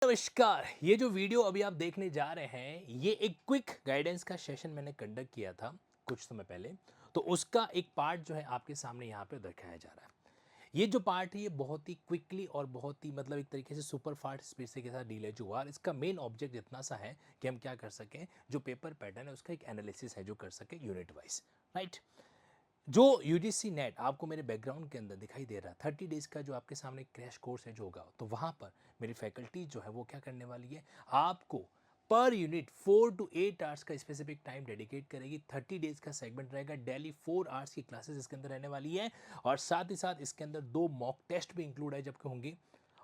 नमस्कार। ये जो वीडियो अभी आप देखने जा रहे हैं ये एक क्विक गाइडेंस का सेशन मैंने कंडक्ट किया था कुछ समय पहले। तो उसका एक पार्ट जो है आपके सामने यहाँ पे दिखाया जा रहा है। ये जो पार्ट है ये बहुत ही क्विकली और बहुत ही मतलब एक तरीके से सुपर फास्ट स्पीड से के साथ डील हुआ और इसका मेन ऑब्जेक्ट इतना सा है कि हम क्या कर सकें, जो पेपर पैटर्न है उसका एक एनालिसिस है जो कर सके यूनिट वाइज, राइट। जो यूजीसी नेट आपको मेरे बैकग्राउंड के अंदर दिखाई दे रहा है 30 डेज का जो आपके सामने क्रैश कोर्स है जो होगा, तो वहाँ पर मेरी फैकल्टी जो है वो क्या करने वाली है, आपको पर यूनिट 4 to 8 आवर्स का स्पेसिफिक टाइम डेडिकेट करेगी। 30 डेज का सेगमेंट रहेगा, डेली 4 आवर्स की क्लासेस इसके अंदर रहने वाली है और साथ ही साथ इसके अंदर 2 मॉक टेस्ट भी इंक्लूड है जबकि होंगे।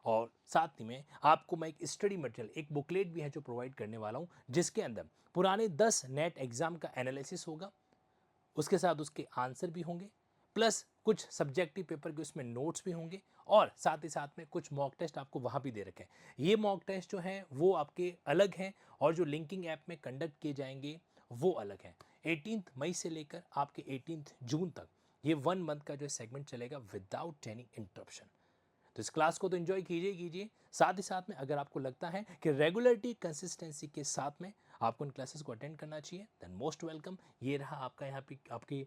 और साथ ही में आपको मैं एक स्टडी मटेरियल, एक बुकलेट भी है जो प्रोवाइड करने वाला हूँ, जिसके अंदर पुराने 10 नेट एग्जाम का एनालिसिस होगा, उसके साथ उसके आंसर भी होंगे, प्लस कुछ सब्जेक्टिव पेपर के उसमें नोट्स भी होंगे और साथ ही साथ में कुछ मॉक टेस्ट आपको वहाँ भी दे रखे हैं। ये मॉक टेस्ट जो हैं वो आपके अलग हैं और जो लिंकिंग ऐप में कंडक्ट किए जाएंगे वो अलग हैं। 18 मई से लेकर आपके 18 जून तक ये 1 मंथ का जो सेगमेंट चलेगा विदाउट एनी इंटरप्शन। तो इस क्लास को तो एंजॉय कीजिए कीजिए, साथ ही साथ में अगर आपको लगता है कि रेगुलरिटी कंसिस्टेंसी के साथ में आपको इन क्लासेस को अटेंड करना चाहिए देन मोस्ट वेलकम। ये रहा आपका यहाँ पे आपकी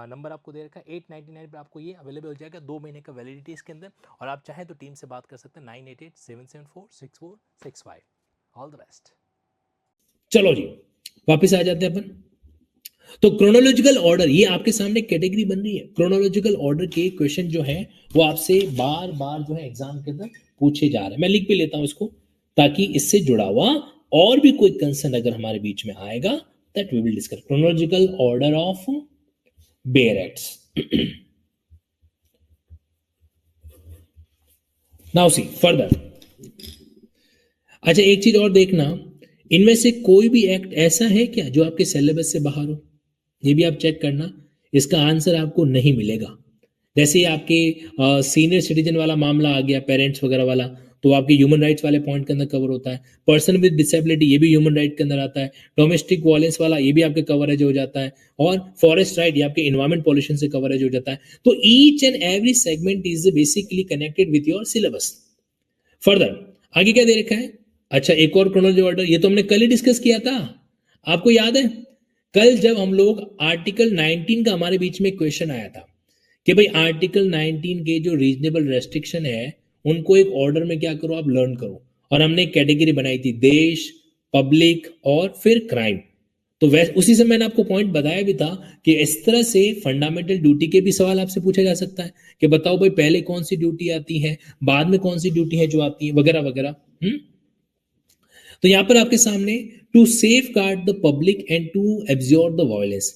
नंबर आपको दे रखा है 899 पे आपको ये अवेलेबल हो जाएगा, 2 महीने का वैलिडिटी इसके अंदर। और आप चाहें तो टीम से बात कर सकते हैं 9887746465। All the best. चलो जी, वापस आ जाते हैं अपन। तो क्रोनोलॉजिकल ऑर्डर, ये आपके सामने कैटेगरी बन रही है। क्रोनोलॉजिकल ऑर्डर के क्वेश्चन जो है वो आपसे बार बार जो है एग्जाम के अंदर पूछे जा रहे हैं। मैं लिख भी लेता हूं इसको ताकि इससे जुड़ा हुआ और भी कोई कंसर्न अगर हमारे बीच में आएगा that we will discuss. Chronological order of बेयरेट्स। Now see further. अच्छा, एक चीज और देखना, इनमें से कोई भी एक्ट ऐसा है क्या जो आपके सिलेबस से बाहर हो, ये भी आप चेक करना। इसका आंसर आपको नहीं मिलेगा। जैसे आपके सीनियर सिटीजन वाला मामला आ गया, पेरेंट्स वगैरह वाला, तो आपके ह्यूमन राइट्स वाले पॉइंट के अंदर कवर होता है। पर्सन विद डिसेबिलिटी, ये भी ह्यूमन राइट के अंदर आता है। डोमेस्टिक वायलेंस वाला, ये भी आपके कवरेज हो जाता है। और फॉरेस्ट राइट, ये आपके इन्वायरमेंट पॉल्यूशन से कवरेज हो जाता है। तो each and every segment is basically connected with your syllabus. Further आगे क्या दे रखा है? अच्छा, एक और क्रोनोलॉजी ऑर्डर, ये तो हमने कल ही डिस्कस किया था, आपको याद है? कल जब हम लोग आर्टिकल 19 का हमारे बीच में क्वेश्चन आया था कि भाई आर्टिकल 19 के जो रीजनेबल रेस्ट्रिक्शन है उनको एक ऑर्डर में क्या करो, आप लर्न करो। और हमने एक कैटेगरी बनाई थी, देश, पब्लिक और फिर क्राइम। तो वैसे उसी से मैंने आपको पॉइंट बताया भी था कि इस तरह से फंडामेंटल ड्यूटी के भी सवाल आपसे पूछा जा सकता है कि बताओ भाई पहले कौन सी ड्यूटी आती है, बाद में कौन सी ड्यूटी है जो आती है, वगैरह वगैरह। तो यहां पर आपके सामने to safeguard the public and to absorb the violence.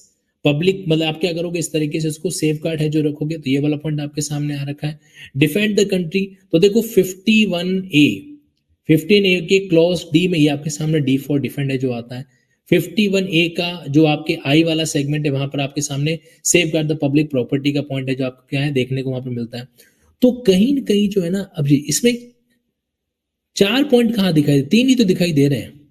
Public मतलब आप क्या करोगे, इस तरीके से उसको सेफ गार्ड है जो रखोगे, तो ये वाला पॉइंट आपके सामने आ रखा है। डिफेंड द कंट्री, तो देखो 51A, 15A के क्लॉज डी में ये आपके सामने डी फॉर डिफेंड है जो आता है। 51A का जो आपके आई वाला सेगमेंट है वहां पर आपके सामने safe guard the public property का पॉइंट है जो आपको क्या है देखने को वहां पर मिलता है। तो कहीं न कहीं जो है ना, अब इसमें 4 पॉइंट कहां दिखाई, 3 ही तो दिखाई दे रहे हैं।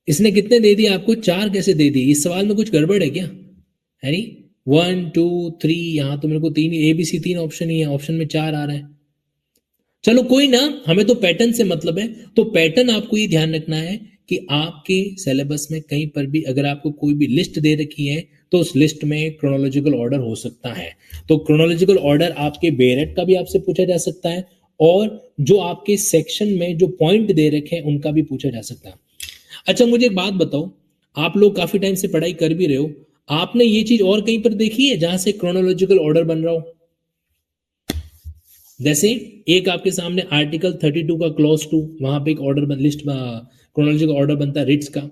इसने कितने दे दिए आपको, 4 कैसे दे दिए? इस सवाल में कुछ गड़बड़ है क्या? है नहीं, 1 2 3, यहां तो मेरे को 3 ABC 3 ऑप्शन ही है, ऑप्शन में 4 आ रहा है। चलो कोई ना, हमें तो पैटर्न से मतलब है। तो पैटर्न आपको ये ध्यान रखना है कि आपके सिलेबस में कहीं पर भी अगर आपको कोई भी लिस्ट दे रखी है तो उस लिस्ट में क्रोनोलॉजिकल ऑर्डर हो सकता है। तो क्रोनोलॉजिकल ऑर्डर आपके बेरेट का भी आपसे पूछा जा सकता है और जो आपके सेक्शन में जो पॉइंट दे रखे हैं उनका भी पूछा जा सकता है। अच्छा, मुझे एक बात बताओ, आप लोग काफी टाइम से पढ़ाई कर भी रहे हो, आपने ये चीज और कहीं पर देखी है जहां से क्रोनोलॉजिकल ऑर्डर बन रहा हो? जैसे एक आपके सामने आर्टिकल 32 का क्लॉज 2, वहां पे एक ऑर्डर लिस्ट क्रोनोलॉजिकल ऑर्डर बनता है रिट्स का।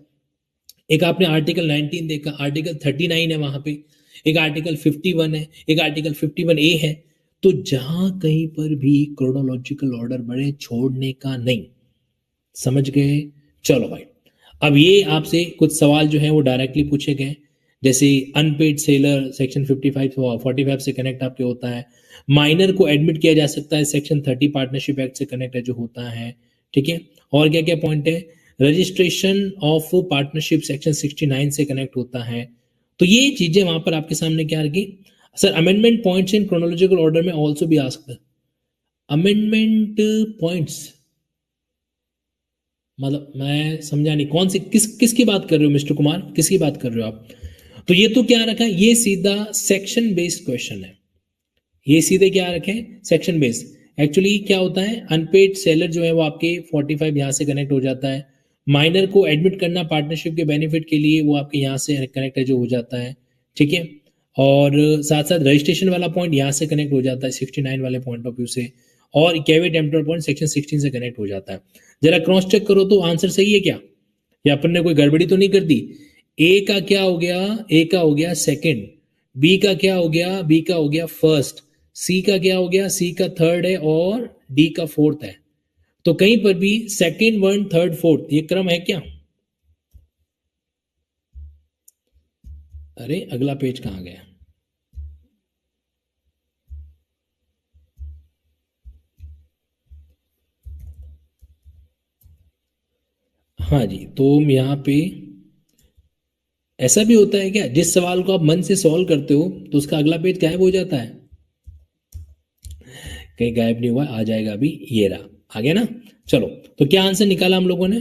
एक आपने आर्टिकल 19 देखा, आर्टिकल 39 है वहां पे, एक आर्टिकल 51 है, एक आर्टिकल 51A है। तो जहां कहीं पर भी क्रोनोलॉजिकल ऑर्डर बने, छोड़ने का नहीं। समझ गए? चलो भाई, अब ये आपसे कुछ सवाल जो है वो डायरेक्टली पूछे गए। जैसे अनपेड सेलर सेक्शन 45 से कनेक्ट आपके होता है। माइनर को एडमिट किया जा सकता है, सेक्शन 30 पार्टनरशिप एक्ट से कनेक्ट है जो होता है। ठीक है, और क्या क्या पॉइंट है? रजिस्ट्रेशन ऑफ पार्टनरशिप सेक्शन 69 से कनेक्ट होता है। तो ये चीजें वहां पर आपके सामने क्या रखी sir? Amendment points in chronological order में ऑल्सो भी आ सकता है। अमेंडमेंट पॉइंट्स मतलब मैं समझा नहीं, कौन सी किसकी बात कर रहे हो मिस्टर कुमार, किसकी बात कर रहे हो आप? तो ये तो क्या रखा है, ये सीधा सेक्शन बेस्ड क्वेश्चन है, ये सीधे क्या रखें, सेक्शन बेस्ड। एक्चुअली क्या होता है, अनपेड सेलर जो है वो आपके 45 यहाँ से कनेक्ट हो जाता है, माइनर को एडमिट करना पार्टनरशिप के बेनिफिट के लिए वो आपके यहाँ से कनेक्ट है जो हो जाता है, ठीक है। और साथ साथ रजिस्ट्रेशन वाला पॉइंट यहाँ से कनेक्ट हो जाता है 69 वाले पॉइंट ऑफ व्यू से, और कैविट एम्प्टर पॉइंट सेक्शन 16 से कनेक्ट हो जाता है। जरा क्रॉस चेक करो तो आंसर सही है क्या, या अपन ने कोई गड़बड़ी तो नहीं कर दी? ए का क्या हो गया, ए का हो गया सेकंड, बी का क्या हो गया, बी का हो गया फर्स्ट, सी का क्या हो गया, सी का थर्ड है, और डी का फोर्थ है। तो कहीं पर भी सेकंड वन थर्ड फोर्थ ये क्रम है क्या? अरे अगला पेज कहाँ गया? हाँ जी, तो यहाँ पे ऐसा भी होता है क्या, जिस सवाल को आप मन से सॉल्व करते हो तो उसका अगला पेज गायब हो जाता है? कहीं गायब नहीं हुआ, आ जाएगा अभी, ये रहा, आ गया ना। चलो, तो क्या आंसर निकाला हम लोगों ने?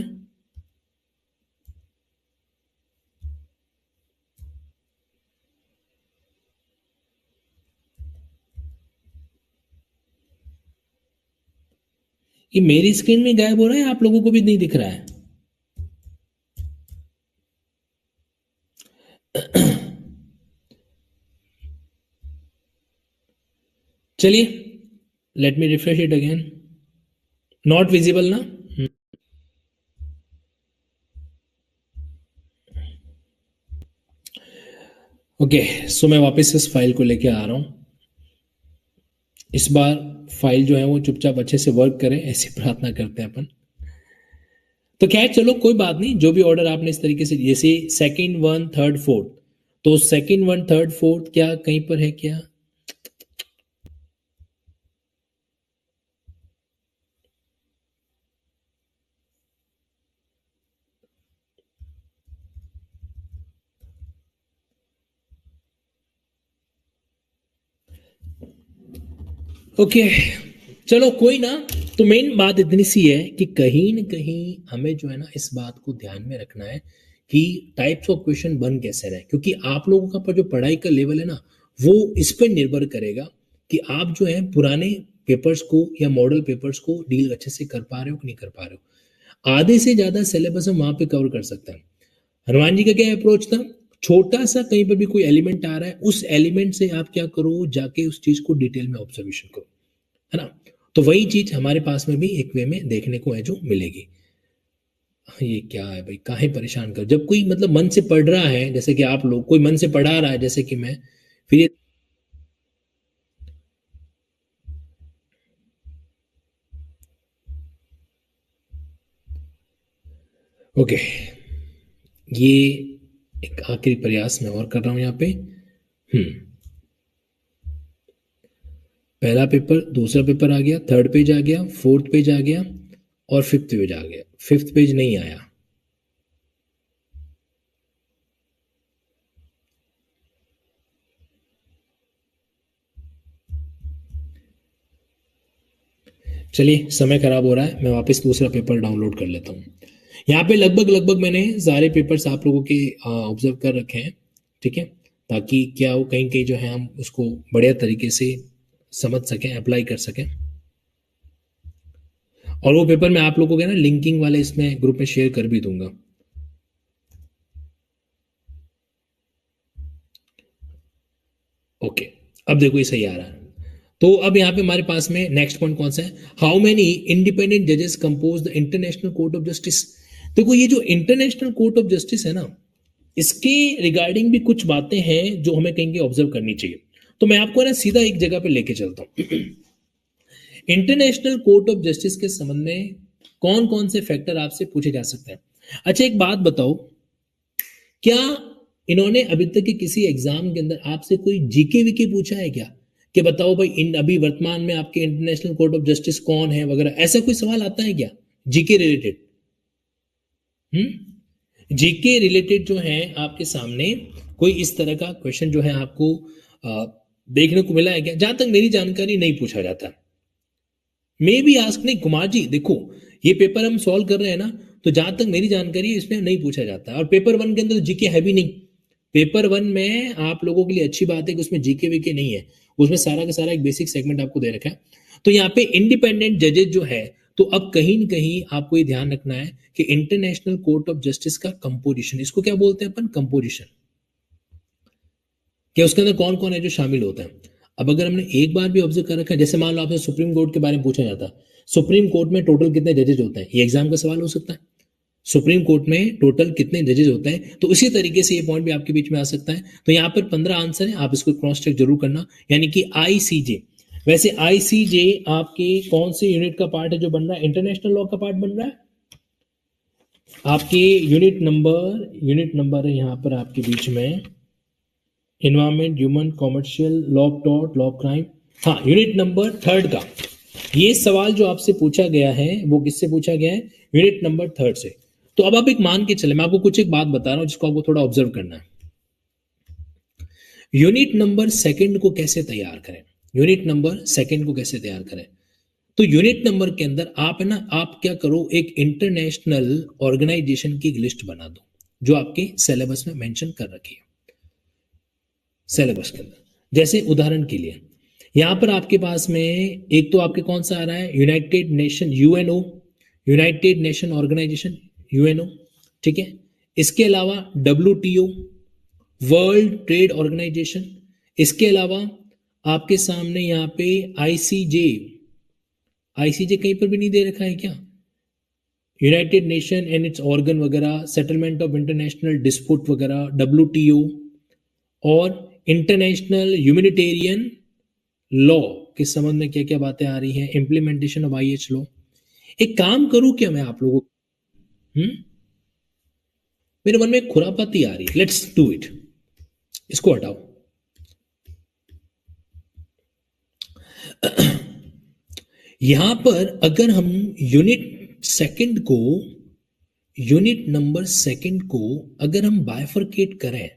ये मेरी स्क्रीन में गायब हो रहा है, आप लोगों को भी नहीं दिख रहा है? चलिए, let me refresh it again. Not visible ना? ओके, सो मैं वापस इस फाइल को लेके आ रहा हूं। इस बार फाइल जो है वो चुपचाप अच्छे से वर्क करे, ऐसी प्रार्थना करते हैं अपन। तो खैर चलो कोई बात नहीं, जो भी ऑर्डर आपने इस तरीके से, जैसे सेकंड वन थर्ड फोर्थ, तो सेकंड वन थर्ड फोर्थ क्या कहीं पर है क्या? ओके, चलो कोई ना। तो मेन बात इतनी सी है कि कहीं न कहीं हमें जो है ना इस बात को ध्यान में रखना है कि टाइप्स ऑफ क्वेश्चन बन कैसे रहे, क्योंकि आप लोगों का पर जो पढ़ाई का लेवल है ना वो इस पर निर्भर करेगा कि आप जो है पुराने पेपर्स को या मॉडल पेपर्स को डील अच्छे से कर पा रहे हो कि नहीं कर पा रहे हो। आधे से ज्यादा सिलेबस हम वहां पे कवर कर सकते हैं। हनुमान जी का क्या अप्रोच था, छोटा सा कहीं पर भी कोई एलिमेंट आ रहा है, उस एलिमेंट से आप क्या करो, जाके उस चीज को डिटेल में ऑब्जर्वेशन करो, है ना। तो वही चीज हमारे पास में भी एक वे में देखने को है जो मिलेगी। ये क्या है भाई, काहे परेशान कर, जब कोई मतलब मन से पढ़ रहा है, जैसे कि आप लोग, कोई मन से पढ़ा रहा है जैसे कि मैं, फिर ये ओके, ये एक आखिरी प्रयास मैं और कर रहा हूं यहाँ पे। पहला पेपर, दूसरा पेपर आ गया, थर्ड पेज आ गया, फोर्थ पेज आ गया, और फिफ्थ पेज आ गया। फिफ्थ पेज नहीं आया। चलिए, समय खराब हो रहा है, मैं वापस दूसरा पेपर डाउनलोड कर लेता हूँ। यहाँ पे लगभग लगभग मैंने सारे पेपर्स आप लोगों के ऑब्जर्व कर रखे हैं, ठीक है, ताकि क्या हो, कहीं कहीं जो है हम उसको बढ़िया तरीके से समझ सकें, अप्लाई कर सकें। और वो पेपर मैं आप लोगों के ना लिंकिंग वाले इसमें ग्रुप में शेयर कर भी दूंगा। ओके, अब देखो ये सही आ रहा है। तो अब यहाँ पे हमारे पास में नेक्स्ट पॉइंट कौन सा है, हाउ मेनी इंडिपेंडेंट जजेस compose the international court of justice. देखो ये जो इंटरनेशनल कोर्ट ऑफ जस्टिस है ना, इसके रिगार्डिंग भी कुछ बातें हैं जो हमें कहीं ऑब्जर्व करनी चाहिए। तो मैं आपको ना सीधा एक जगह पे लेके चलता हूँ। इंटरनेशनल कोर्ट ऑफ जस्टिस के संबंध में कौन कौन से फैक्टर आपसे पूछे जा सकते हैं। अच्छा एक बात बताओ, क्या इन्होंने अभी तक के किसी एग्जाम के अंदर आपसे कोई जीके वीके पूछा है क्या, कि बताओ भाई इन अभी वर्तमान में आपके इंटरनेशनल कोर्ट ऑफ जस्टिस कौन है वगैरह, ऐसा कोई सवाल आता है क्या जीके रिलेटेड? जीके रिलेटेड जो है आपके सामने कोई इस तरह का क्वेश्चन जो है आपको देखने को मिला है क्या? जहां तक मेरी जानकारी नहीं पूछा जाता। मे भी आस्क, नहीं कुमार जी देखो, ये पेपर हम सॉल्व कर रहे हैं ना, तो जहां तक मेरी जानकारी है इसमें नहीं पूछा जाता है। और पेपर 1 के अंदर तो जीके है भी नहीं। पेपर 1 में आप लोगों के लिए अच्छी बात है कि उसमें जीके वीके नहीं है, उसमें सारा का सारा एक बेसिक सेगमेंट आपको दे रखा है। तो यहाँ पे इंडिपेंडेंट जजेस जो है, तो अब कहीं न कहीं आपको ये ध्यान रखना है कि इंटरनेशनल कोर्ट ऑफ जस्टिस का कंपोजिशन, इसको क्या बोलते हैं अपन, कंपोजिशन, कि उसके अंदर कौन कौन है जो शामिल होता है। अब अगर हमने एक बार भी ऑब्जर्व कर रखा है, जैसे मान लो आपसे सुप्रीम कोर्ट के बारे में पूछा जाता, सुप्रीम कोर्ट में टोटल कितने जजेज होते हैं, ये एग्जाम का सवाल हो सकता है, सुप्रीम कोर्ट में टोटल कितने जजेज होते हैं। तो उसी तरीके से ये पॉइंट भी आपके बीच में आ सकता है। तो यहाँ पर 15 आंसर है, आप इसको क्रॉस चेक जरूर करना। यानी कि आईसीजे, वैसे आईसीजे आपके कौन से यूनिट का पार्ट है जो बन रहा है, इंटरनेशनल लॉ का पार्ट बन रहा है। आपके यूनिट नंबर है यहाँ पर आपके बीच में, environment, human, commercial, law of tort, law of crime, हाँ यूनिट नंबर 3 का ये सवाल जो आपसे पूछा गया है वो किससे पूछा गया है, यूनिट नंबर 3 से। तो अब आप एक मान के चले, मैं आपको कुछ एक बात बता रहा हूं जिसको आपको थोड़ा ऑब्जर्व करना है। यूनिट नंबर 2 को कैसे तैयार करें, यूनिट नंबर 2 को कैसे तैयार करें। तो यूनिट नंबर के अंदर आप है ना, आप क्या करो, एक इंटरनेशनल ऑर्गेनाइजेशन की एक लिस्ट बना दो जो आपके सिलेबस में मेंशन कर रखी है, सिलेबस के अंदर। जैसे उदाहरण के लिए यहां पर आपके पास में एक तो आपके कौन सा आ रहा है, United Nation, UNO, United Nation Organization, UNO, ठीक है। इसके अलावा डब्ल्यूटीओ, वर्ल्ड ट्रेड ऑर्गेनाइजेशन। इसके अलावा आपके सामने यहाँ पे आईसीजे, आईसीजे कहीं पर भी नहीं दे रखा है क्या, United nation and it's organ वगैरह, सेटलमेंट ऑफ इंटरनेशनल डिस्प्यूट वगैरह, डब्ल्यूटीओ, और इंटरनेशनल ह्यूमैनिटेरियन लॉ के संबंध में क्या क्या बातें आ रही हैं, इंप्लीमेंटेशन ऑफ आईएच लॉ। एक काम करूं क्या मैं आप लोगों, मेरे मन में एक खुरापाती आ रही है, लेट्स डू इट, इसको हटाओ। यहां पर अगर हम यूनिट नंबर 2 को अगर हम बाइफरकेट करें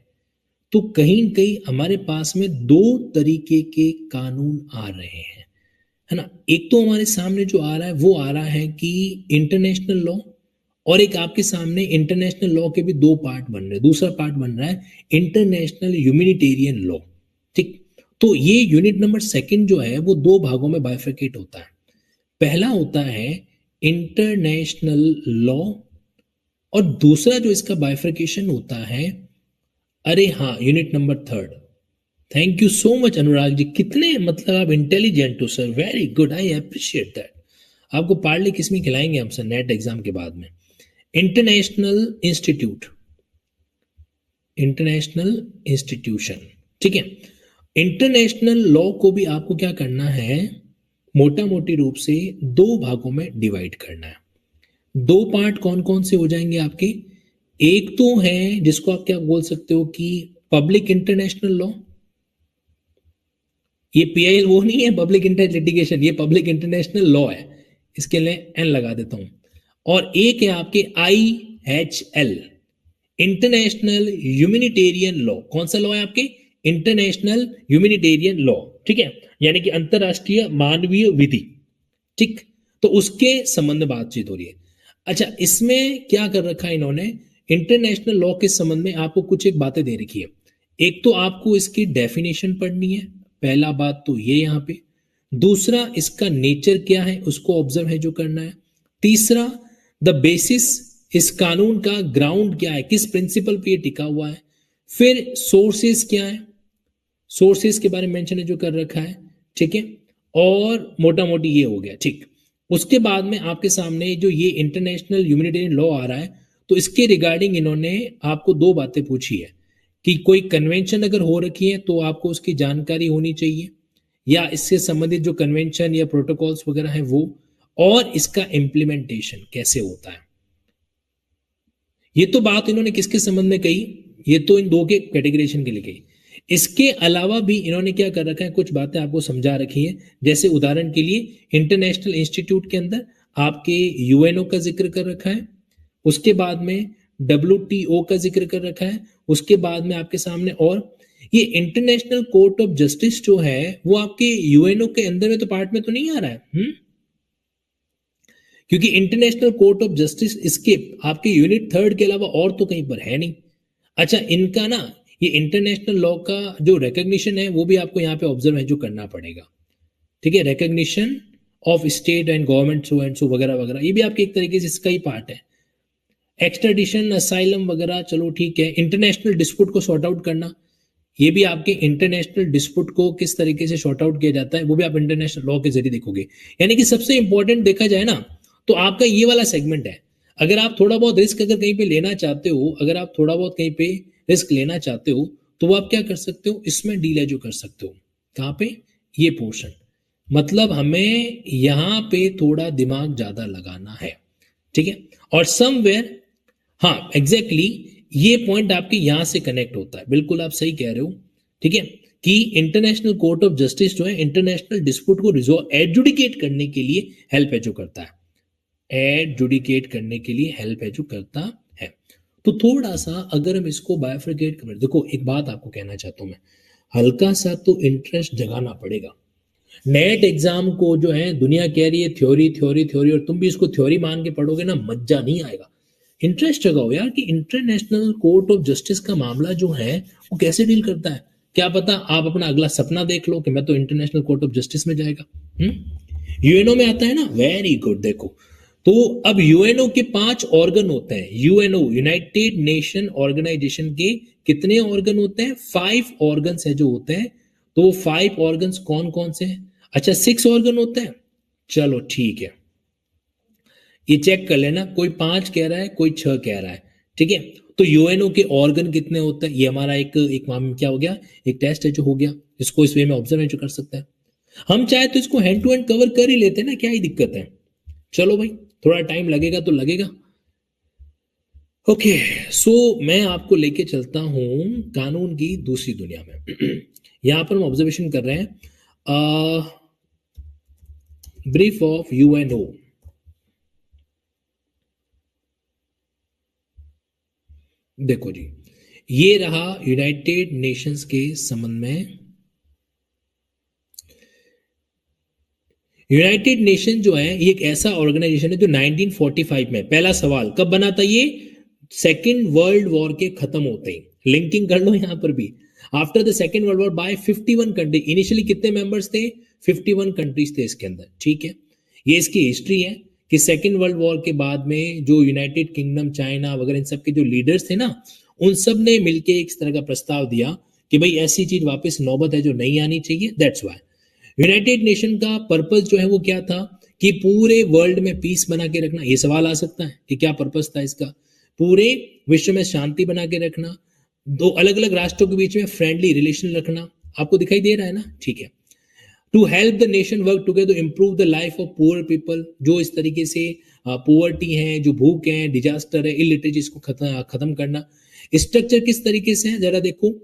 तो कहीं न कहीं हमारे पास में 2 तरीके के कानून आ रहे हैं, है ना। एक तो हमारे सामने जो आ रहा है वो आ रहा है कि इंटरनेशनल लॉ, और एक आपके सामने इंटरनेशनल लॉ के भी 2 पार्ट बन रहे हैं। दूसरा पार्ट बन रहा है इंटरनेशनल ह्यूमैनिटेरियन लॉ, ठीक। तो ये यूनिट नंबर 2 जो है वो 2 भागों में बाइफरकेट होता है। पहला होता है इंटरनेशनल लॉ, और दूसरा जो इसका बाइफरकेशन होता है, अरे हाँ, unit number 3। Thank you so much Anurag ji, कितने मतलब आप इंटेलिजेंट हो sir, very good, I appreciate that. आपको पार्ले किस्में खिलाएंगे हम सर नेट एग्जाम के बाद में। इंटरनेशनल इंस्टीट्यूशन, ठीक है। इंटरनेशनल लॉ को भी आपको क्या करना है, मोटा मोटी रूप से 2 भागों में डिवाइड करना है। 2 पार्ट कौन कौन से हो जाएंगे आपके, एक तो है जिसको आप क्या बोल सकते हो कि पब्लिक इंटरनेशनल लॉ, ये पीआईएल वो नहीं है पब्लिक इंटर लिटिगेशन, ये पब्लिक इंटरनेशनल लॉ है, इसके लिए एन लगा देता हूं। और एक है आपके IHL, इंटरनेशनल ह्यूमैनिटेरियन लॉ। कौन सा लॉ है आपके, इंटरनेशनल ह्यूमैनिटेरियन लॉ, ठीक है, यानी कि अंतरराष्ट्रीय मानवीय विधि, ठीक। तो उसके संबंध में बातचीत हो रही है। अच्छा, इसमें क्या कर रखा है इन्होंने, इंटरनेशनल लॉ के संबंध में आपको कुछ एक बातें दे रखी है। एक तो आपको इसकी डेफिनेशन पढ़नी है, पहला बात तो ये यहाँ पे। दूसरा, इसका नेचर क्या है उसको ऑब्जर्व है जो करना है। तीसरा, द बेसिस, इस कानून का ग्राउंड क्या है, किस प्रिंसिपल पे ये टिका हुआ है। फिर सोर्सेस क्या है, सोर्सेस के बारे में मेंशन है जो कर रखा है, ठीक है। और मोटा मोटी ये हो गया, ठीक। उसके बाद में आपके सामने जो ये इंटरनेशनल ह्यूमैनिटेरियन लॉ आ रहा है, तो इसके रिगार्डिंग इन्होंने आपको 2 बातें पूछी है कि कोई कन्वेंशन अगर हो रखी है तो आपको उसकी जानकारी होनी चाहिए, या इससे संबंधित जो कन्वेंशन या प्रोटोकॉल्स वगैरह है वो, और इसका इम्प्लीमेंटेशन कैसे होता है। ये तो बात इन्होंने किसके संबंध में कही, ये तो इन 2 के कैटेगराइजेशन के लिए कही। इसके अलावा भी इन्होंने क्या कर रखा है, कुछ बातें आपको समझा रखी हैं। जैसे उदाहरण के लिए इंटरनेशनल इंस्टीट्यूट के अंदर आपके यूएनओ का जिक्र कर रखा है, उसके बाद में डब्ल्यूटीओ का जिक्र कर रखा है, उसके बाद में आपके सामने, और ये इंटरनेशनल कोर्ट ऑफ जस्टिस जो है वो आपके यूएनओ के अंदर में तो पार्ट में तो नहीं आ रहा है, क्योंकि इंटरनेशनल कोर्ट ऑफ जस्टिस इसके आपके यूनिट 3 के अलावा और तो कहीं पर है नहीं। अच्छा, इनका ना ये इंटरनेशनल लॉ का जो रिकॉग्निशन है वो भी आपको यहाँ पे ऑब्जर्व है जो करना पड़ेगा। ठीक है, recognition of state and government so and so वगैरह वगैरह, ये भी आपके एक तरीके से इसका ही पार्ट है। एक्सट्रेडिशन, असाइलम वगैरह, चलो ठीक है। इंटरनेशनल डिस्प्यूट को सॉर्ट आउट करना, ये भी आपके इंटरनेशनल डिस्प्यूट को किस तरीके से सॉर्ट आउट किया जाता है वो भी आप इंटरनेशनल लॉ के जरिए देखोगे। यानी कि सबसे इंपॉर्टेंट देखा जाए ना तो आपका ये वाला सेगमेंट है। अगर आप थोड़ा बहुत रिस्क अगर कहीं पे लेना चाहते हो, अगर आप थोड़ा बहुत कहीं पे रिस्क लेना चाहते हो तो वो आप क्या कर सकते हो, इसमें डील एजो कर सकते हो। कहाँ पे, ये पोर्शन, मतलब हमें यहाँ पे थोड़ा दिमाग ज्यादा लगाना है। ठीक है, और समवेयर, हाँ एग्जैक्टली ये पॉइंट आपके यहां से कनेक्ट होता है, बिल्कुल आप सही कह रहे हो। ठीक है, कि इंटरनेशनल कोर्ट ऑफ जस्टिस जो है इंटरनेशनल डिस्प्यूट को रिजॉल्व एडजुडिकेट करने के लिए हेल्प है जो करता है, एडजुडिकेट करने के लिए हेल्प है जो करता है। तो थोड़ा सा अगर हम इसको बायफर्केट कर, देखो एक बात आपको कहना चाहता हूं मैं, हल्का सा तो इंटरेस्ट जगाना पड़ेगा। नेट एग्जाम को जो है दुनिया कह रही है थ्योरी थ्योरी थ्योरी, और तुम भी इसको थ्योरी मान के पढ़ोगे ना, मजा नहीं आएगा। इंटरेस्ट जगाओ यार कि इंटरनेशनल कोर्ट ऑफ जस्टिस का मामला जो है वो कैसे डील करता है। क्या पता आप अपना अगला सपना देख लो कि मैं तो इंटरनेशनल कोर्ट ऑफ जस्टिस में जाएगा। यूएनओ में आता है ना, वेरी गुड। देखो तो अब यूएनओ के 5 ऑर्गन होते हैं। यूएनओ, यूनाइटेड नेशन ऑर्गेनाइजेशन के कितने ऑर्गन होते हैं, 5 ऑर्गन है जो होते हैं। तो वो 5 ऑर्गन कौन कौन से हैं, अच्छा 6 ऑर्गन होते हैं, चलो ठीक है, ये चेक कर लेना, कोई 5 कह रहा है कोई 6 कह रहा है। ठीक है, तो यूएनओ के ऑर्गन कितने होते हैं, ये हमारा एक मामला क्या हो गया, एक टेस्ट है जो हो गया, इसको इस वे में ऑब्जर्व कर सकते हैं। हम चाहे तो इसको हैंड टू हैंड कवर कर ही लेते हैं ना, क्या ही दिक्कत है। चलो भाई, थोड़ा टाइम लगेगा तो लगेगा। ओके, सो मैं आपको लेके चलता हूं कानून की दूसरी दुनिया में। यहां पर हम ऑब्जर्वेशन कर रहे हैं ब्रीफ ऑफ यूएनओ। देखो जी, ये रहा यूनाइटेड नेशंस के संबंध में। यूनाइटेड नेशन जो है ये एक ऐसा ऑर्गेनाइजेशन है जो 1945 में, पहला सवाल कब बना था ये, सेकेंड वर्ल्ड वॉर के खत्म होते ही। लिंकिंग कर लो यहां पर भी, after the second world war by 51 country. Initially कितने मेंबर्स थे, 51 कंट्रीज थे इसके अंदर। ठीक है, ये इसकी हिस्ट्री है कि सेकेंड वर्ल्ड वॉर के बाद में जो यूनाइटेड किंगडम, चाइना वगैरह इन सब के जो लीडर्स थे ना, उन सब ने मिलकर एक तरह का प्रस्ताव दिया कि भाई ऐसी चीज वापस नौबत है जो नहीं आनी चाहिए। दैट्स वाई यूनाइटेड नेशन का पर्पस जो है वो क्या था कि पूरे वर्ल्ड में पीस बना के रखना। ये सवाल आ सकता है कि क्या पर्पस था इसका, पूरे विश्व में शांति बना के रखना, दो अलग अलग राष्ट्रों के बीच में फ्रेंडली रिलेशन रखना। आपको दिखाई दे रहा है ना, ठीक है। To help the nation work together improve the life of poor people, जो इस तरीके से पुअर्टी है, जो भूख है, डिजास्टर है, इलिटरेसी, इसको खत्म करना। स्ट्रक्चर किस तरीके से है जरा देखो,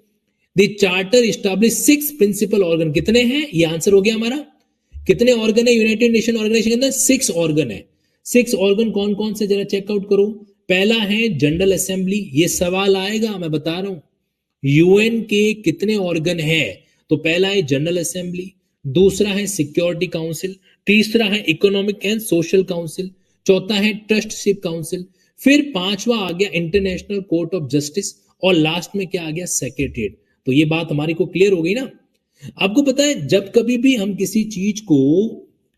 the charter establish 6 principal organ. कितने हैं, ये आंसर हो गया हमारा। कितने ऑर्गन है यूनाइटेड नेशन ऑर्गेनाइजेशन के अंदर, 6 ऑर्गन है। 6 ऑर्गन कौन कौन से, जरा चेकआउट करो। पहला है जनरल असेंबली, ये सवाल आएगा, मैं बता रहा हूं। यूएन के कितने ऑर्गन है, तो पहला है जनरल असेंबली, दूसरा है सिक्योरिटी काउंसिल, तीसरा है इकोनॉमिक एंड सोशल काउंसिल, चौथा है ट्रस्टशिप काउंसिल, फिर पांचवा आ गया इंटरनेशनल कोर्ट ऑफ जस्टिस, और लास्ट में क्या आ गया, सेक्रेटरीट। तो ये बात हमारी को क्लियर हो गई ना। आपको पता है जब कभी भी हम किसी चीज को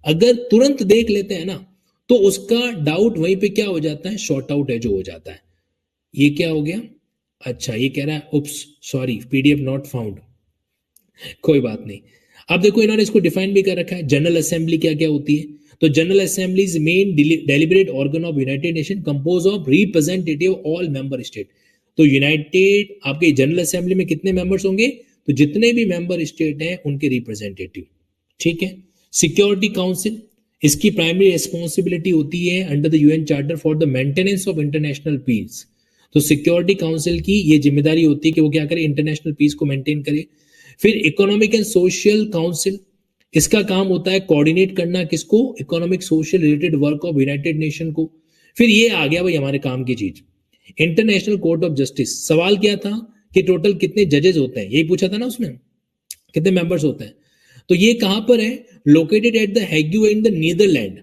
अगर तुरंत देख लेते हैं ना, तो उसका डाउट वहीं पे क्या हो जाता है, शॉर्ट आउट है जो हो जाता है। ये क्या हो गया, अच्छा ये कह रहा है oops sorry PDF not found, कोई बात नहीं। अब देखो इन्होंने इसको डिफाइन भी कर रखा है, जनरल असेंबली क्या क्या होती है। तो general assembly is main deliberate organ of United nation compose of representative all member state. तो यूनाइटेड आपके जनरल असेंबली में कितने मेंबर्स होंगे, तो जितने भी मेंबर स्टेट हैं उनके रिप्रेजेंटेटिव। ठीक है, सिक्योरिटी काउंसिल, इसकी प्राइमरी रिस्पॉन्सिबिलिटी होती है under the UN charter for the maintenance of international peace. तो सिक्योरिटी काउंसिल की ये जिम्मेदारी होती है कि वो क्या करे, इंटरनेशनल पीस को मेंटेन करे। फिर इकोनॉमिक एंड सोशल काउंसिल, इसका काम होता है कोऑर्डिनेट करना, किसको, economic social related work of United nation को। फिर ये आ गया भाई हमारे काम की चीज, इंटरनेशनल कोर्ट ऑफ जस्टिस। सवाल क्या था कि टोटल कितने जजेस होते हैं, यही पूछा था ना उसमें, कितने मेंबर्स होते हैं। तो ये कहां पर है, located at the Hague in the Netherland.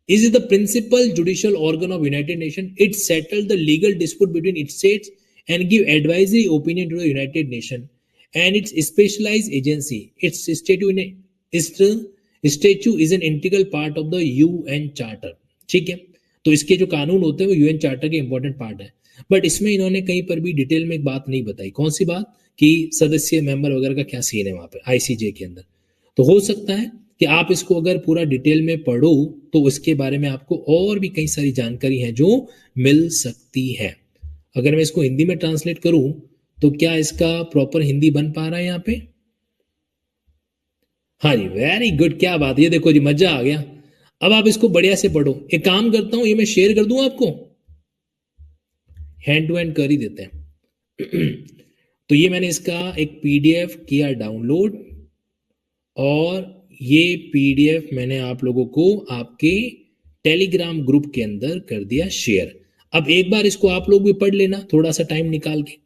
Is the principal judicial organ of United Nations. It settled the legal dispute between its states and give advisory opinion to the United Nations. And its specialized agency. Its statute is an integral part of the UN Charter. ठीक है, तो इसके जो कानून होते हैं वो UN charter के इंपॉर्टेंट पार्ट है. बट इसमें इन्होंने कहीं पर भी डिटेल में एक बात नहीं बताई. कौन सी बात? कि सदस्य मेंबर वगैरह का क्या सीन है वहां पे आईसीजे के अंदर. तो हो सकता है कि आप इसको अगर पूरा डिटेल में पढ़ो तो उसके बारे में आपको और भी कई सारी जानकारी है जो मिल सकती है. अगर मैं इसको हिंदी में ट्रांसलेट करूं तो क्या इसका प्रॉपर हिंदी बन पा रहा है यहाँ पे? हाँ जी, वेरी गुड, क्या बात. ये देखो जी, मजा आ गया. अब आप इसको बढ़िया से पढ़ो. एक काम करता हूं, ये मैं शेयर कर दूं आपको, हैंड टू हैंड कर ही देते हैं. तो ये मैंने इसका एक पीडीएफ किया डाउनलोड और ये पीडीएफ मैंने आप लोगों को आपके टेलीग्राम ग्रुप के अंदर कर दिया शेयर. अब एक बार इसको आप लोग भी पढ़ लेना थोड़ा सा टाइम निकाल के.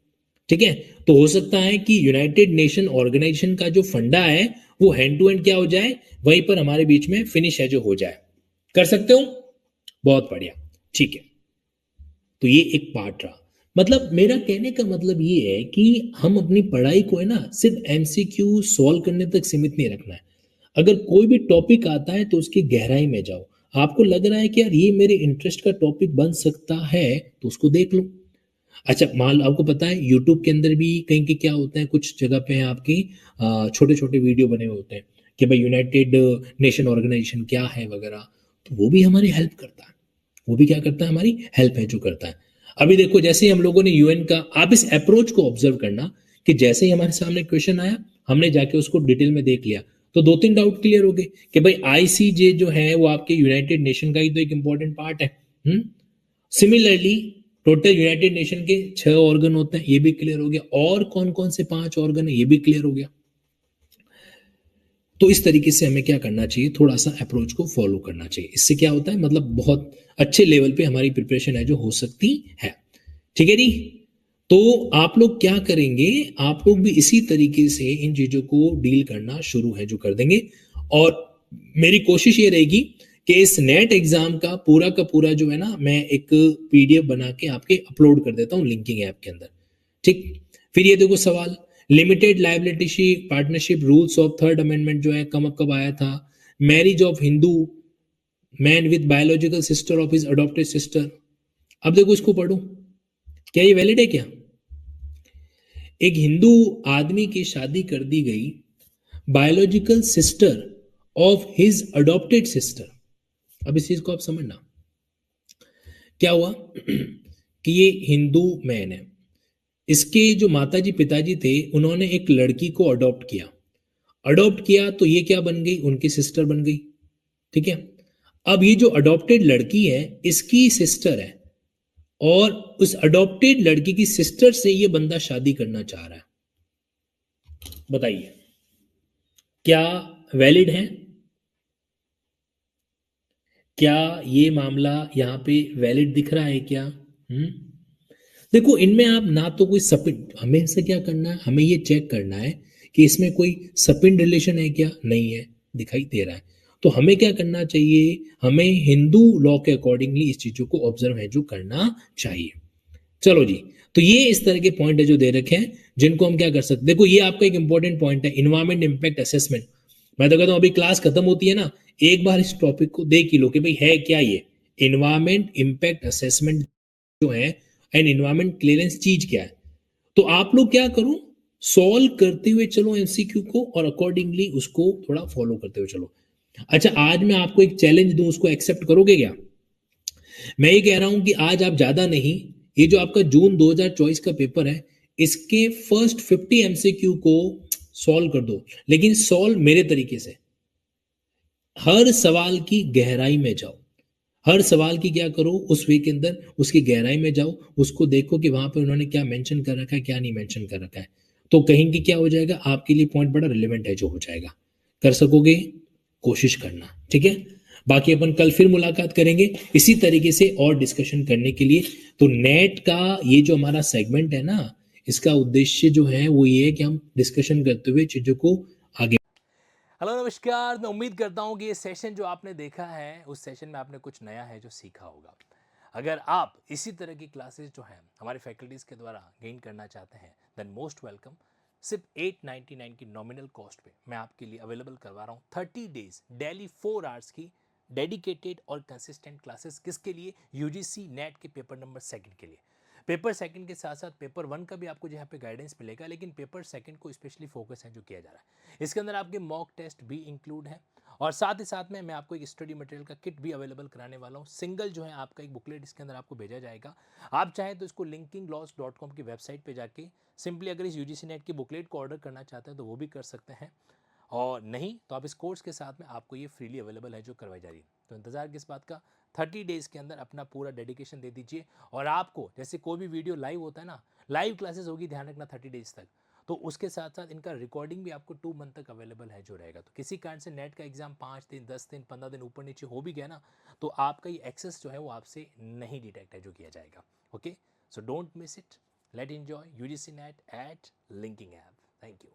ठीक है, तो हो सकता है कि यूनाइटेड नेशन ऑर्गेनाइजेशन का जो फंडा है वो हैंड टू हैंड क्या हो जाए, वहीं पर हमारे बीच में फिनिश है जो हो जाए. कर सकते हो? बहुत बढ़िया. ठीक है, तो ये एक पार्ट रहा. मतलब मेरा कहने का मतलब ये है कि हम अपनी पढ़ाई को है ना सिर्फ एमसीक्यू सॉल्व करने तक सीमित नहीं रखना है. अगर कोई भी टॉपिक आता है तो उसकी गहराई में जाओ. आपको लग रहा है कि यार ये मेरे इंटरेस्ट का टॉपिक बन सकता है तो उसको देख लो. अच्छा, मान लो आपको पता है यूट्यूब के अंदर भी कहीं के क्या होते हैं, कुछ जगह पे हैं आपकी छोटे छोटे वीडियो बने हुए होते हैं कि भाई यूनाइटेड नेशन ऑर्गेनाइजेशन क्या है वगैरह. तो वो भी हमारी हेल्प करता है. वो भी क्या करता है, हमारी हेल्प है जो करता है. अभी देखो, जैसे ही हम लोगों ने यूएन का, आप इस अप्रोच को ऑब्जर्व करना कि जैसे ही हमारे सामने क्वेश्चन आया हमने जाके उसको डिटेल में देख लिया तो 2-3 डाउट क्लियर हो गए कि भाई आईसीजे जो है वो आपके यूनाइटेड नेशन का ही तो एक इंपॉर्टेंट पार्ट है. सिमिलरली टोटल यूनाइटेड नेशन के 6 ऑर्गन होते हैं, ये भी क्लियर हो गया. और कौन कौन से 5 ऑर्गन है ये भी क्लियर हो गया. तो इस तरीके से हमें क्या करना चाहिए, थोड़ा सा अप्रोच को फॉलो करना चाहिए. इससे क्या होता है, मतलब बहुत अच्छे लेवल पे हमारी प्रिपरेशन है जो हो सकती है. ठीक है जी. तो आप लोग क्या करेंगे, आप लोग भी इसी तरीके से इन चीजों को डील करना शुरू है जो कर देंगे. और मेरी कोशिश ये रहेगी कि इस नेट एग्जाम का पूरा जो है ना, मैं एक पीडीएफ बना के आपके अपलोड कर देता हूं लिंकिंग ऐप के अंदर. ठीक. फिर ये देखो सवाल, limited liability partnership rules of third amendment जो है कब आया था. Marriage of Hindu man with biological sister of his adopted sister. अब देखो इसको पढ़ो, क्या ये वैलिड है क्या? एक हिंदू आदमी की शादी कर दी गई biological sister of his adopted sister. अब इस चीज को आप समझना, क्या हुआ कि ये हिंदू मैन है, इसके जो माताजी पिताजी थे उन्होंने एक लड़की को अडॉप्ट किया तो ये क्या बन गई, उनकी सिस्टर बन गई. ठीक है. अब ये जो अडॉप्टेड लड़की है इसकी सिस्टर है और उस अडॉप्टेड लड़की की सिस्टर से ये बंदा शादी करना चाह रहा है. बताइए क्या वैलिड है? क्या ये मामला यहां पे वैलिड दिख रहा है क्या? देखो, इनमें आप ना तो कोई सपिंड, हमें से क्या करना है, हमें ये चेक करना है कि इसमें कोई सपिंड रिलेशन है क्या, नहीं है, दिखाई दे रहा है. तो हमें क्या करना चाहिए, हमें हिंदू लॉ के अकॉर्डिंगली इस चीजों को ऑब्जर्व है जो करना चाहिए. चलो जी, तो ये इस तरह के पॉइंट है जो दे रखे हैं जिनको हम क्या कर सकते. देखो ये आपका एक इंपॉर्टेंट पॉइंट है, इन्वायरमेंट इंपैक्ट असेसमेंट. मैं तो कहता हूं अभी क्लास खत्म होती है ना, एक बार इस टॉपिक को देख ही लो कि भाई है क्या ये इन्वायरमेंट इंपैक्ट असेसमेंट जो है एंड इन्वायरमेंट क्लियरेंस चीज क्या है. तो आप लोग क्या करो, सॉल्व करते हुए चलो एमसीक्यू को और अकॉर्डिंगली उसको थोड़ा फॉलो करते हुए चलो. अच्छा, आज मैं आपको एक चैलेंज दूं, उसको एक्सेप्ट करोगे क्या? मैं ये कह रहा हूं कि आज आप ज्यादा नहीं, ये जो आपका जून 2024 का पेपर है इसके फर्स्ट 50 एमसीक्यू को सॉल्व कर दो, लेकिन सॉल्व मेरे तरीके से. हर सवाल की गहराई में जाओ, हर सवाल की क्या करो, उस वे के अंदर उसकी गहराई में जाओ, उसको देखो कि वहां पे उन्होंने क्या मेंशन कर रखा है क्या नहीं मेंशन कर रखा है. तो कहीं की क्या हो जाएगा, आपके लिए पॉइंट बड़ा रिलेवेंट है जो हो जाएगा. कर सकोगे, कोशिश करना. ठीक है. बाकी अपन कल फिर मुलाकात करेंगे इसी तरीके से और डिस्कशन करने के लिए. तो नेट का ये जो हमारा सेगमेंट है ना, इसका उद्देश्य जो है वो ये है कि हम डिस्कशन करते हुए चीजों को आगे. हेलो नमस्कार, मैं उम्मीद करता हूँ कि ये सेशन जो आपने देखा है उस सेशन में आपने कुछ नया है जो सीखा होगा। अगर आप इसी तरह की क्लासेस जो हैं हमारे फैकल्टीज़ के द्वारा गेन करना चाहते हैं देन मोस्ट वेलकम। सिर्फ 899 की नॉमिनल कॉस्ट पे मैं आपके लिए अवेलेबल करवा रहा हूँ 30 डेज डेली 4 आवर्स की डेडिकेटेड और कंसिस्टेंट क्लासेस। किसके लिए? यूजीसी नेट के पेपर नंबर सेकंड के लिए। पेपर सेकंड के साथ साथ पेपर वन का भी आपको यहाँ पे गाइडेंस मिलेगा, लेकिन पेपर सेकंड को स्पेशली फोकस है जो किया जा रहा है। इसके अंदर आपके मॉक टेस्ट भी इंक्लूड है और साथ ही साथ में मैं आपको एक स्टडी मटेरियल का किट भी अवेलेबल कराने वाला हूँ। सिंगल जो है आपका एक बुकलेट इसके अंदर आपको भेजा जाएगा। आप चाहें तो इसको linkinglaws.com की वेबसाइट पे जाके सिंपली अगर इस यूजीसी नेट की बुकलेट को ऑर्डर करना चाहते हैं तो वो भी कर सकते हैं, और नहीं तो आप इस कोर्स के साथ में आपको ये फ्रीली अवेलेबल है जो करवाई जा रही है। तो इंतजार किस बात का, 30 डेज के अंदर अपना पूरा डेडिकेशन दे दीजिए। और आपको जैसे कोई भी वीडियो लाइव होता है ना, लाइव क्लासेस होगी, ध्यान रखना 30 डेज तक, तो उसके साथ साथ इनका रिकॉर्डिंग भी आपको 2 मंथ तक अवेलेबल है जो रहेगा। तो किसी कारण से नेट का एग्जाम 5 दिन 10 दिन 15 दिन ऊपर नीचे हो भी गया ना, तो आपका ये एक्सेस जो है वो आपसे नहीं डिटेक्ट है जो किया जाएगा। Okay, so don't miss it, let enjoy UGC NET at linking app. Thank you.